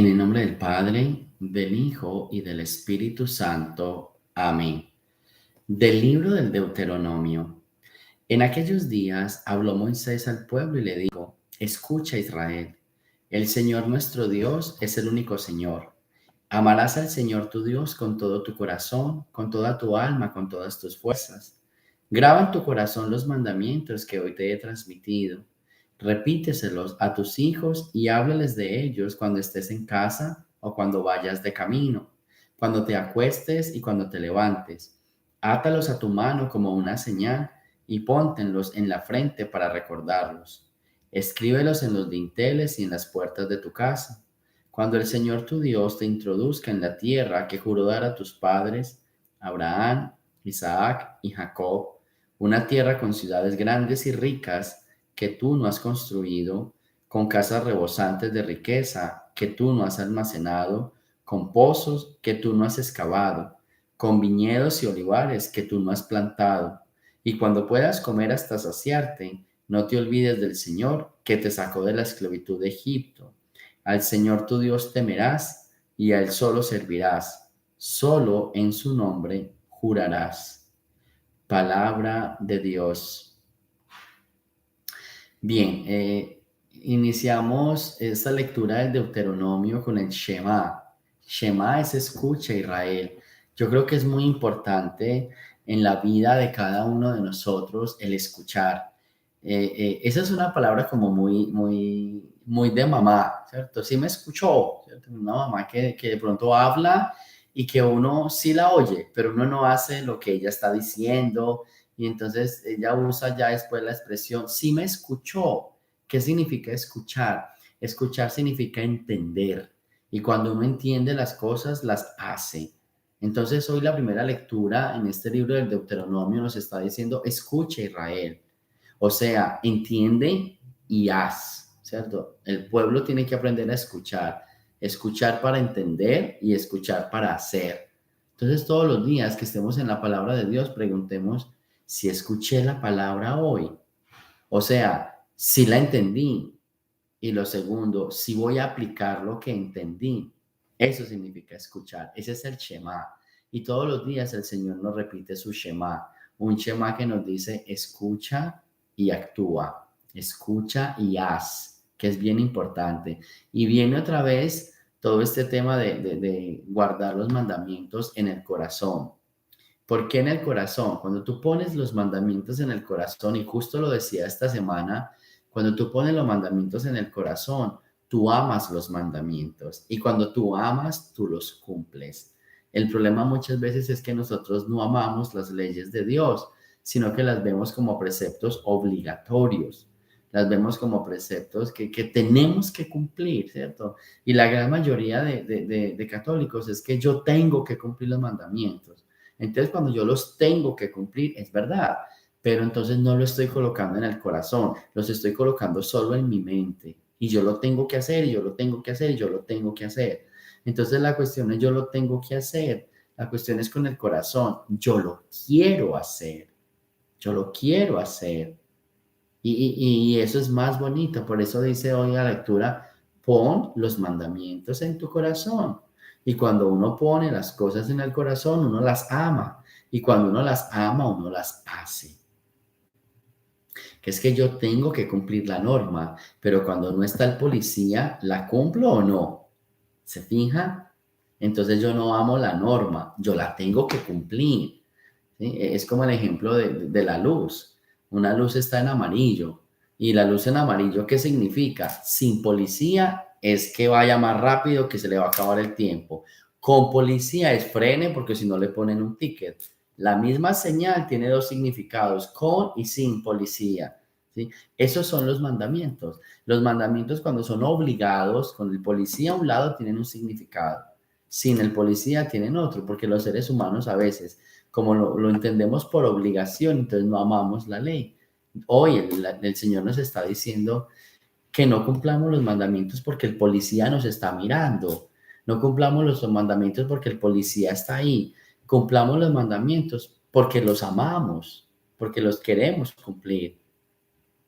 En el nombre del Padre, del Hijo y del Espíritu Santo. Amén. Del libro del Deuteronomio. En aquellos días habló Moisés al pueblo y le dijo: Escucha, Israel, el Señor nuestro Dios es el único Señor. Amarás al Señor tu Dios con todo tu corazón, con toda tu alma, con todas tus fuerzas. Graba en tu corazón los mandamientos que hoy te he transmitido. Repíteselos a tus hijos y háblales de ellos cuando estés en casa o cuando vayas de camino, cuando te acuestes y cuando te levantes. Átalos a tu mano como una señal y póntenlos en la frente para recordarlos. Escríbelos en los dinteles y en las puertas de tu casa. Cuando el Señor tu Dios te introduzca en la tierra que juró dar a tus padres, Abraham, Isaac y Jacob, una tierra con ciudades grandes y ricas que tú no has construido, con casas rebosantes de riqueza que tú no has almacenado, con pozos que tú no has excavado, con viñedos y olivares que tú no has plantado. Y cuando puedas comer hasta saciarte, no te olvides del Señor que te sacó de la esclavitud de Egipto. Al Señor tu Dios temerás y a Él solo servirás. Solo en su nombre jurarás. Palabra de Dios. Bien, iniciamos esta lectura del Deuteronomio con el Shema. Shema es escucha, Israel. Yo creo que es muy importante en la vida de cada uno de nosotros el escuchar. Esa es una palabra como muy de mamá, ¿cierto? Sí me escuchó, ¿cierto? Una mamá que de pronto habla y que uno sí la oye, pero uno no hace lo que ella está diciendo y entonces ella usa ya después la expresión, sí me escuchó. ¿Qué significa escuchar? Escuchar significa entender. Y cuando uno entiende las cosas, las hace. Entonces hoy la primera lectura en este libro del Deuteronomio nos está diciendo, escucha, Israel. O sea, entiende y haz, ¿cierto? El pueblo tiene que aprender a escuchar. Escuchar para entender y escuchar para hacer. Entonces todos los días que estemos en la palabra de Dios, preguntemos si escuché la palabra hoy. O sea, si la entendí. Y lo segundo, si voy a aplicar lo que entendí. Eso significa escuchar. Ese es el Shema. Y todos los días el Señor nos repite su Shema. Un Shema que nos dice, escucha y actúa. Escucha y haz, que es bien importante. Y viene otra vez todo este tema de guardar los mandamientos en el corazón. ¿Por qué en el corazón? Cuando tú pones los mandamientos en el corazón, y justo lo decía esta semana, cuando tú pones los mandamientos en el corazón, tú amas los mandamientos. Y cuando tú amas, tú los cumples. El problema muchas veces es que nosotros no amamos las leyes de Dios, sino que las vemos como preceptos obligatorios. Las vemos como preceptos que tenemos que cumplir, ¿cierto? Y la gran mayoría de católicos es que yo tengo que cumplir los mandamientos. Entonces, cuando yo los tengo que cumplir, es verdad, pero entonces no lo estoy colocando en el corazón, los estoy colocando solo en mi mente. Y yo lo tengo que hacer, y yo lo tengo que hacer, y yo lo tengo que hacer. Entonces, la cuestión es yo lo tengo que hacer. La cuestión es con el corazón. Yo lo quiero hacer. Yo lo quiero hacer. Y eso es más bonito. Por eso dice hoy la lectura, pon los mandamientos en tu corazón. Y cuando uno pone las cosas en el corazón, uno las ama. Y cuando uno las ama, uno las hace. Que es que yo tengo que cumplir la norma, pero cuando no está el policía, ¿la cumplo o no? ¿Se fija? Entonces yo no amo la norma, yo la tengo que cumplir. ¿Sí? Es como el ejemplo de la luz. Una luz está en amarillo. ¿Y la luz en amarillo qué significa? Sin policía es que vaya más rápido, que se le va a acabar el tiempo. Con policía es frene porque si no le ponen un ticket. La misma señal tiene dos significados, con y sin policía. ¿Sí? Esos son los mandamientos. Los mandamientos cuando son obligados, con el policía a un lado tienen un significado. Sin el policía tienen otro, porque los seres humanos a veces como lo entendemos por obligación, entonces no amamos la ley. Hoy el Señor nos está diciendo que no cumplamos los mandamientos porque el policía nos está mirando. No cumplamos los mandamientos porque el policía está ahí. Cumplamos los mandamientos porque los amamos, porque los queremos cumplir,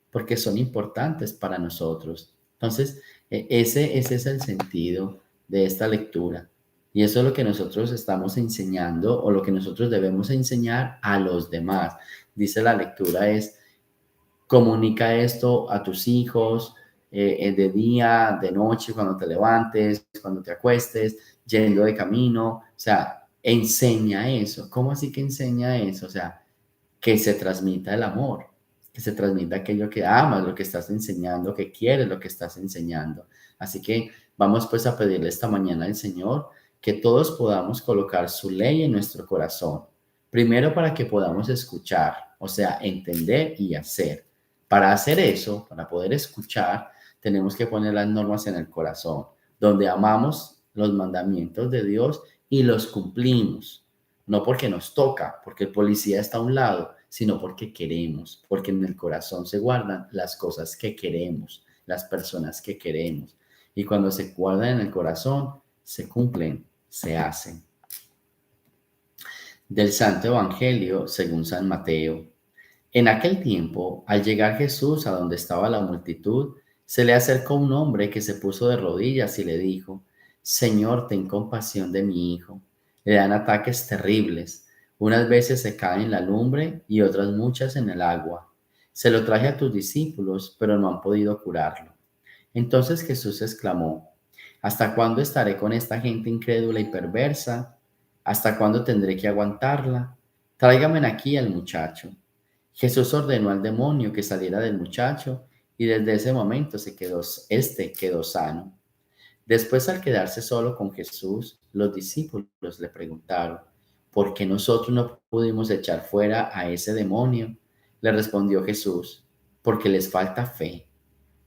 porque son importantes para nosotros. Entonces, ese es el sentido de esta lectura. Y eso es lo que nosotros estamos enseñando o lo que nosotros debemos enseñar a los demás. Dice la lectura es, comunica esto a tus hijos de día, de noche, cuando te levantes, cuando te acuestes, yendo de camino. O sea, enseña eso. ¿Cómo así que enseña eso? O sea, que se transmita el amor, que se transmita aquello que amas, lo que estás enseñando, que quieres lo que estás enseñando. Así que vamos pues a pedirle esta mañana al Señor que todos podamos colocar su ley en nuestro corazón. Primero para que podamos escuchar, o sea, entender y hacer. Para hacer eso, para poder escuchar, tenemos que poner las normas en el corazón, donde amamos los mandamientos de Dios y los cumplimos. No porque nos toca, porque el policía está a un lado, sino porque queremos, porque en el corazón se guardan las cosas que queremos, las personas que queremos. Y cuando se guardan en el corazón, se cumplen, se hacen. Del Santo Evangelio según San Mateo. En aquel tiempo, al llegar Jesús a donde estaba la multitud, se le acercó un hombre que se puso de rodillas y le dijo, Señor, ten compasión de mi hijo. Le dan ataques terribles. Unas veces se cae en la lumbre y otras muchas en el agua. Se lo traje a tus discípulos, pero no han podido curarlo. Entonces Jesús exclamó, ¿hasta cuándo estaré con esta gente incrédula y perversa? ¿Hasta cuándo tendré que aguantarla? Tráigame aquí al muchacho. Jesús ordenó al demonio que saliera del muchacho y desde ese momento quedó sano. Después, al quedarse solo con Jesús, los discípulos le preguntaron, ¿por qué nosotros no pudimos echar fuera a ese demonio? Le respondió Jesús, porque les falta fe.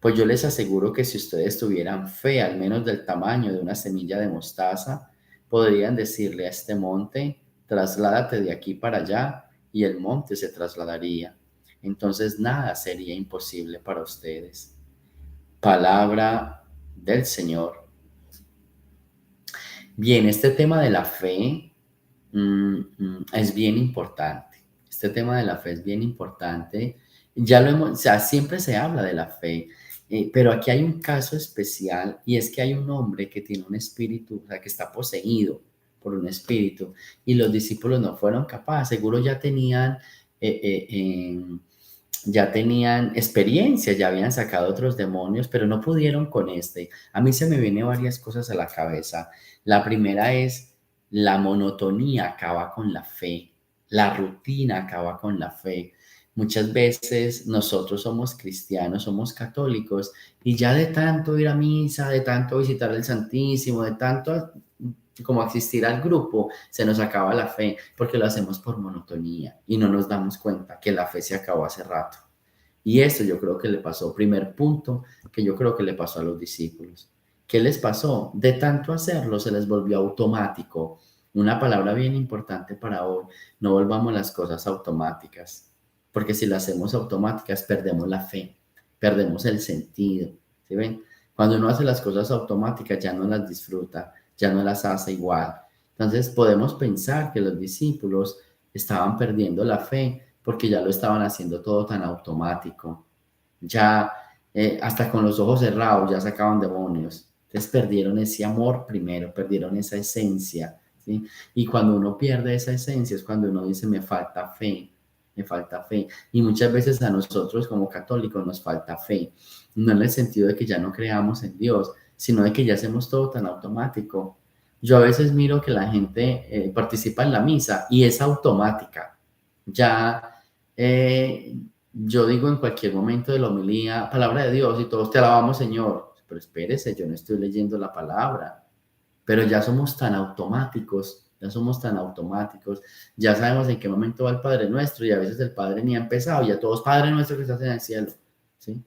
Pues yo les aseguro que si ustedes tuvieran fe al menos del tamaño de una semilla de mostaza, podrían decirle a este monte, trasládate de aquí para allá, y el monte se trasladaría. Entonces nada sería imposible para ustedes. Palabra del Señor. Bien, este tema de la fe es bien importante. Este tema de la fe es bien importante. Ya lo hemos, o sea, siempre se habla de la fe, pero aquí hay un caso especial y es que hay un hombre que tiene un espíritu, o sea, que está poseído por un espíritu y los discípulos no fueron capaces, seguro eh, eh, em, ya tenían experiencia, ya habían sacado otros demonios, pero no pudieron con este. A mí se me vienen varias cosas a la cabeza. La primera es la monotonía acaba con la fe, la rutina acaba con la fe. Muchas veces nosotros somos cristianos, somos católicos y ya de tanto ir a misa, de tanto visitar el Santísimo, de tanto como asistir al grupo, se nos acaba la fe porque lo hacemos por monotonía y no nos damos cuenta que la fe se acabó hace rato. Y esto yo creo que le pasó, primer punto que yo creo que le pasó a los discípulos. ¿Qué les pasó? De tanto hacerlo se les volvió automático. Una palabra bien importante para hoy, no volvamos las cosas automáticas, porque si las hacemos automáticas perdemos la fe, perdemos el sentido. ¿Sí ven? Cuando uno hace las cosas automáticas ya no las disfruta, ya no las hace igual. Entonces podemos pensar que los discípulos estaban perdiendo la fe porque ya lo estaban haciendo todo tan automático. Ya hasta con los ojos cerrados ya sacaban demonios. Entonces perdieron ese amor primero, perdieron esa esencia, ¿sí? Y cuando uno pierde esa esencia es cuando uno dice, me falta fe, me falta fe. Y muchas veces a nosotros como católicos nos falta fe, no en el sentido de que ya no creamos en Dios, sino de que ya hacemos todo tan automático. Yo a veces miro que la gente participa en la misa y es automática. Ya yo digo en cualquier momento de la homilía, palabra de Dios, y todos te alabamos, Señor. Pero espérese, yo no estoy leyendo la palabra. Pero ya somos tan automáticos, ya somos tan automáticos, ya sabemos en qué momento va el Padre Nuestro y a veces el Padre ni ha empezado, ya todos Padre Nuestro que estás en el cielo, ¿sí?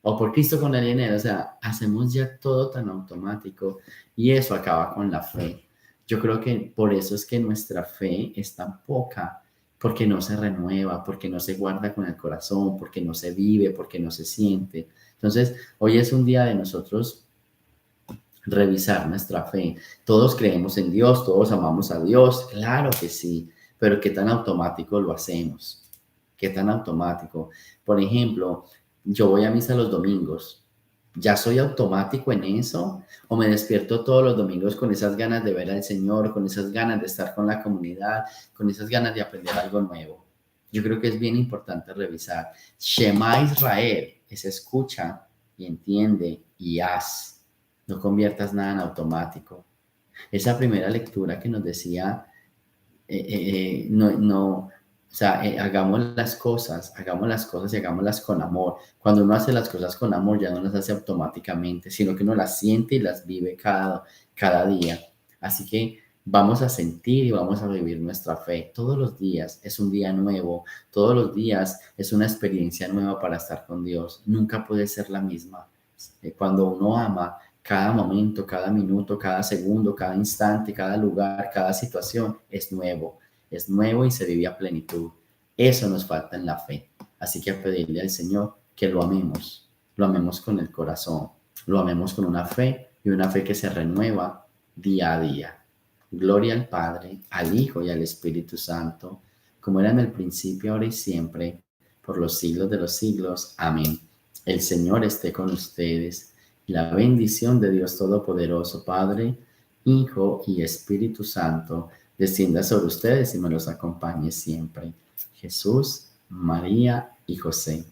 O por Cristo con el dinero, o sea, hacemos ya todo tan automático y eso acaba con la fe. Yo creo que por eso es que nuestra fe es tan poca, porque no se renueva, porque no se guarda con el corazón, porque no se vive, porque no se siente. Entonces, hoy es un día de nosotros revisar nuestra fe. Todos creemos en Dios, todos amamos a Dios, claro que sí, pero ¿qué tan automático lo hacemos? ¿Qué tan automático? Por ejemplo, yo voy a misa los domingos ¿Ya soy automático en eso? ¿O me despierto todos los domingos con esas ganas de ver al Señor, con esas ganas de estar con la comunidad, con esas ganas de aprender algo nuevo? Yo creo que es bien importante revisar. Shema Israel es escucha y entiende y haz. No conviertas nada en automático. Esa primera lectura que nos decía, o sea, hagamos las cosas y hagámoslas con amor. Cuando uno hace las cosas con amor, ya no las hace automáticamente, sino que uno las siente y las vive cada día. Así que vamos a sentir y vamos a vivir nuestra fe. Todos los días es un día nuevo, todos los días es una experiencia nueva para estar con Dios. Nunca puede ser la misma. Cuando uno ama, cada momento, cada minuto, cada segundo, cada instante, cada lugar, cada situación es nuevo y se vive a plenitud. Eso nos falta en la fe. Así que a pedirle al Señor que lo amemos con el corazón, lo amemos con una fe y una fe que se renueva día a día. Gloria al Padre, al Hijo y al Espíritu Santo, como era en el principio, ahora y siempre, por los siglos de los siglos. Amén. El Señor esté con ustedes. La bendición de Dios Todopoderoso, Padre, Hijo y Espíritu Santo, descienda sobre ustedes y me los acompañe siempre. Jesús, María y José.